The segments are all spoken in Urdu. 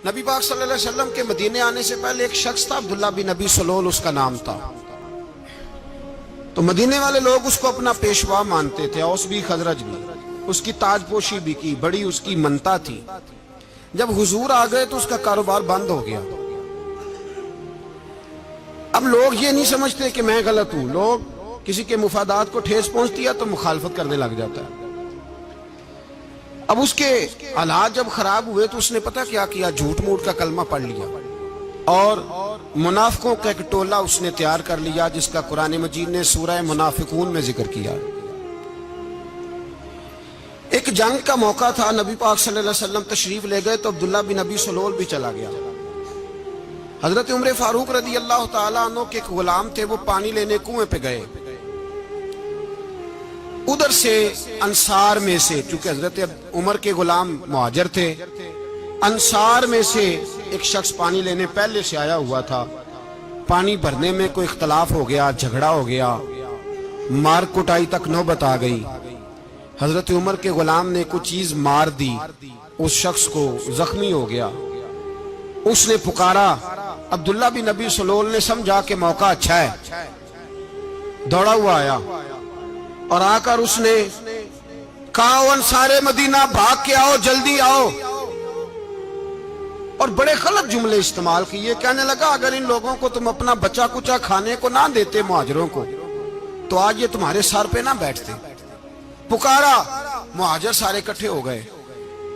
نبی پاک صلی اللہ علیہ وسلم کے مدینے آنے سے پہلے ایک شخص تھا، عبداللہ بن ابی سلول اس کا نام تھا۔ تو مدینے والے لوگ اس کو اپنا پیشوا مانتے تھے، اوس بھی خزرج بھی، اس کی تاج پوشی بھی کی، بڑی اس کی منتا تھی۔ جب حضور آ گئے تو اس کا کاروبار بند ہو گیا۔ اب لوگ یہ نہیں سمجھتے کہ میں غلط ہوں، لوگ کسی کے مفادات کو ٹھیس پہنچتی ہے تو مخالفت کرنے لگ جاتا ہے۔ اب اس کے حالات جب خراب ہوئے تو اس نے پتہ کیا کیا، جھوٹ موٹ کا کلمہ پڑھ لیا اور منافقوں کا ایک ٹولہ اس نے تیار کر لیا، جس کا قرآن مجید نے سورہ منافقون میں ذکر کیا۔ ایک جنگ کا موقع تھا، نبی پاک صلی اللہ علیہ وسلم تشریف لے گئے تو عبداللہ بن ابی سلول بھی چلا گیا۔ حضرت عمر فاروق رضی اللہ تعالیٰ عنہ کے ایک غلام تھے، وہ پانی لینے کنویں پہ گئے۔ ادھر سے انصار میں سے، چونکہ حضرت عمر کے غلام مہاجر تھے، انصار میں سے ایک شخص پانی لینے پہلے سے آیا ہوا تھا۔ پانی بھرنے میں کوئی اختلاف ہو گیا، جھگڑا ہو گیا، مار کٹائی تک نوبت آ گئی۔ حضرت عمر کے غلام نے کچھ چیز مار دی، اس شخص کو زخمی ہو گیا۔ اس نے پکارا، عبداللہ بن ابی سلول نے سمجھا کہ موقع اچھا ہے، دوڑا ہوا آیا اور آ کر اس نے کہا، انصار مدینہ بھاگ کے آؤ، جلدی آؤ، اور بڑے غلط جملے استعمال کیے۔ کہنے لگا، اگر ان لوگوں کو تم اپنا بچا کچا کھانے کو نہ دیتے مہاجروں کو تو آج یہ تمہارے سر پہ نہ بیٹھتے۔ پکارا، مہاجر سارے اکٹھے ہو گئے،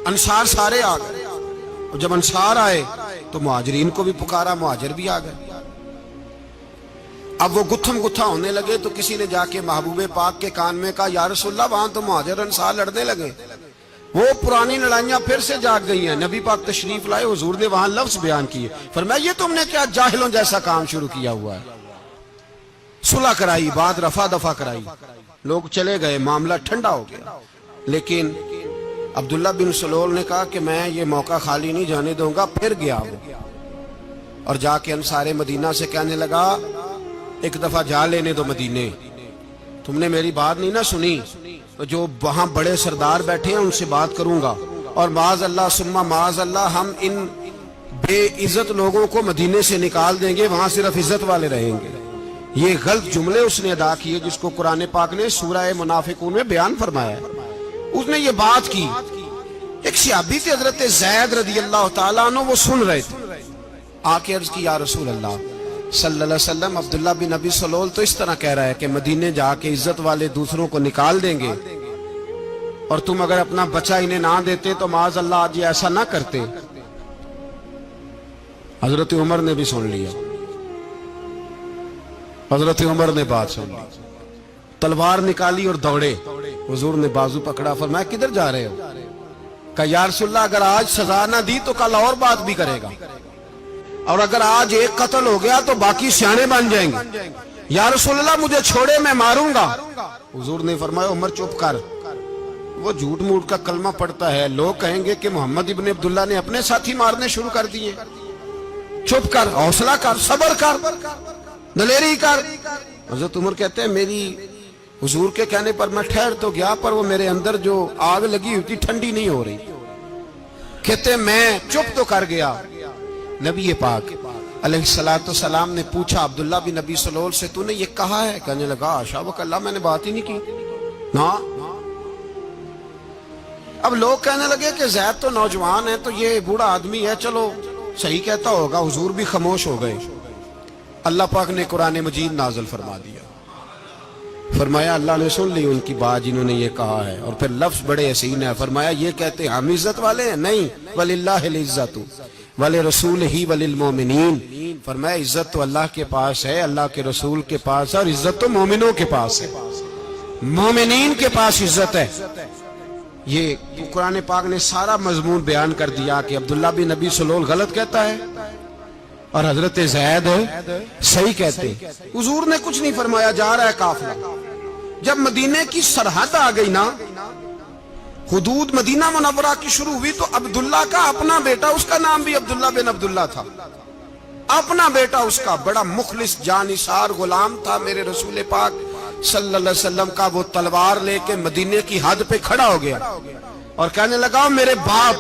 انصار سارے آ گئے، اور جب انصار آئے تو مہاجرین کو بھی پکارا، مہاجر بھی آ گئے۔ اب وہ گتھم گتھا ہونے لگے تو کسی نے جا کے محبوب پاک کے کان میں کہا، یا رسول اللہ، وہاں تو مہاجر انصار لڑنے لگے، وہ پرانی لڑائیاں پھر سے جاگ گئی ہیں۔ نبی پاک تشریف لائے، حضور نے وہاں لفظ بیان کیے، فرمایا، یہ تم نے کیا جاہلوں جیسا کام شروع کیا ہوا ہے۔ صلح کرائی، بعد رفع دفع کرائی، لوگ چلے گئے، معاملہ ٹھنڈا ہو گیا۔ لیکن عبداللہ بن سلول نے کہا کہ میں یہ موقع خالی نہیں جانے دوں گا۔ پھر گیا وہ اور جا کے انصار مدینہ سے کہنے لگا، ایک دفعہ جا لینے دو مدینے، تم نے میری بات نہیں نہ سنی، جو وہاں بڑے سردار بیٹھے ہیں ان سے بات کروں گا، اور معاذ اللہ ثم معاذ اللہ ہم ان بے عزت لوگوں کو مدینے سے نکال دیں گے، وہاں صرف عزت والے رہیں گے۔ یہ غلط جملے اس نے ادا کیے جس کو قرآن پاک نے سورہ منافقون میں بیان فرمایا ہے۔ اس نے یہ بات کی۔ ایک صحابی تھے حضرت زید رضی اللہ تعالیٰ عنہ، وہ سن رہے تھے، آ کے عرض کی، یا رسول اللہ صلی اللہ علیہ وسلم، عبداللہ بن ابی سلول تو اس طرح کہہ رہا ہے کہ مدینے جا کے عزت والے دوسروں کو نکال دیں گے، اور تم اگر اپنا بچہ انہیں نہ دیتے تو معاذ اللہ آج یہ ایسا نہ کرتے۔ حضرت عمر نے بھی سن لیا، حضرت عمر نے بات سن لی، تلوار نکالی اور دوڑے۔ حضور نے بازو پکڑا، فرمایا، کدھر جا رہے ہو؟ کہا، یا رسول اللہ، اگر آج سزا نہ دی تو کل اور بات بھی کرے گا، اور اگر آج ایک قتل ہو گیا تو باقی سیانے بن جائیں گے۔ یا رسول اللہ، مجھے چھوڑے، میں ماروں گا۔ حضور نے فرمایا، عمر چپ کر، وہ جھوٹ موٹ کا کلمہ پڑھتا ہے، لوگ کہیں گے کہ محمد ابن عبداللہ نے اپنے ساتھی مارنے شروع کر دیے، چپ کر، حوصلہ کر، صبر کر، دلیری کر۔ حضرت عمر کہتے ہیں، میری حضور کے کہنے پر میں ٹھہر تو گیا، پر وہ میرے اندر جو آگ لگی ہوئی تھی ٹھنڈی نہیں ہو رہی۔ کہتے ہیں میں چپ تو کر گیا۔ نبی پاک علیہ السلام نے پوچھا عبداللہ بن ابی سلول سے، تو نے یہ کہا ہے؟ کہنے لگا، حاشا وکلا، میں نے بات ہی نہیں کی نا۔ اب لوگ کہنے لگے کہ زید تو نوجوان ہے، تو یہ بوڑھا آدمی ہے، چلو صحیح کہتا ہوگا۔ حضور بھی خاموش ہو گئے۔ اللہ پاک نے قرآن مجید نازل فرما دیا، فرمایا، اللہ نے سن لی ان کی بات جنہوں نے یہ کہا ہے، اور پھر لفظ بڑے حسین ہے، فرمایا، یہ کہتے ہم عزت والے ہیں؟ نہیں، وَلِلَّهِ الْعِزَّةُ وَلِرَسُولِهِ وَلِلْمُؤْمِنِينَ، فرمایا عزت تو اللہ کے پاس ہے، اللہ کے رسول کے پاس ہے، اور عزت تو مومنوں کے پاس ہے، مومنین کے پاس عزت ہے۔ یہ قرآن پاک نے سارا مضمون بیان کر دیا کہ عبداللہ بن ابی سلول غلط کہتا ہے اور حضرت زید صحیح کہتے۔ حضور نے کچھ نہیں فرمایا، جا رہا ہے قافلہ۔ جب مدینے کی سرحد آ گئی نا، حدود مدینہ منورہ کی شروع ہوئی، تو عبداللہ کا اپنا بیٹا، اس کا نام بھی عبداللہ بن عبداللہ تھا، اپنا بیٹا اس کا بڑا مخلص جانثار غلام تھا میرے رسول پاک صلی اللہ علیہ وسلم کا۔ وہ تلوار لے کے مدینے کی حد پہ کھڑا ہو گیا اور کہنے لگا، میرے باپ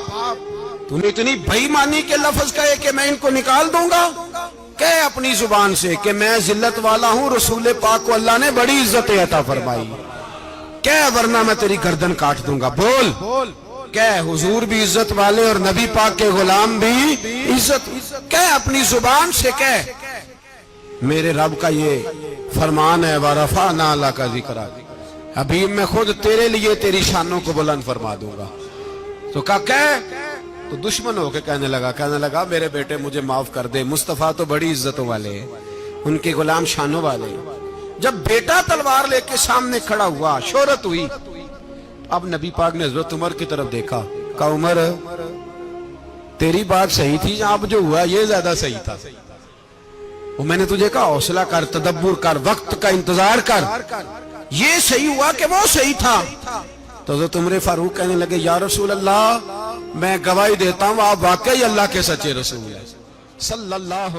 تو نے اتنی بےایمانی کے لفظ کہے کہ میں ان کو نکال دوں گا؟ کہے اپنی زبان سے کہ میں ذلت والا ہوں، رسول پاک کو اللہ نے بڑی عزت عطا فرمائی، کہے ورنہ میں تیری گردن کاٹ دوں گا۔ بول کہے حضور بھی عزت والے اور نبی پاک کے غلام بھی عزت، کہے اپنی زبان سے کہے میرے رب کا یہ فرمان ہے وَرَفَعْنَا لَكَ ذِكْرَكَ، حبیب میں خود تیرے لیے تیری شانوں کو بلند فرما دوں گا۔ تو کہے تو دشمن ہو کے کہنے لگا میرے بیٹے مجھے معاف کر دے، مصطفیٰ تو بڑی عزتوں والے ہیں، ان کے غلام شانوں والے ہیں۔ جب بیٹا تلوار لے کے سامنے کھڑا ہوا، شہرت ہوئی، اب نبی پاک نے حضرت عمر کی طرف دیکھا، کہا عمر تیری بات صحیح تھی، اب جو ہوا یہ زیادہ صحیح تھا، وہ میں نے تجھے کہا حوصلہ کر، تدبر کر، وقت کا انتظار کر، یہ صحیح ہوا کہ وہ صحیح تھا؟ تو حضرت عمر فاروق کہنے لگے یا رسول اللہ میں گواہی دیتا ہوں آپ واقعی اللہ کے سچے رسول ہیں صلی اللہ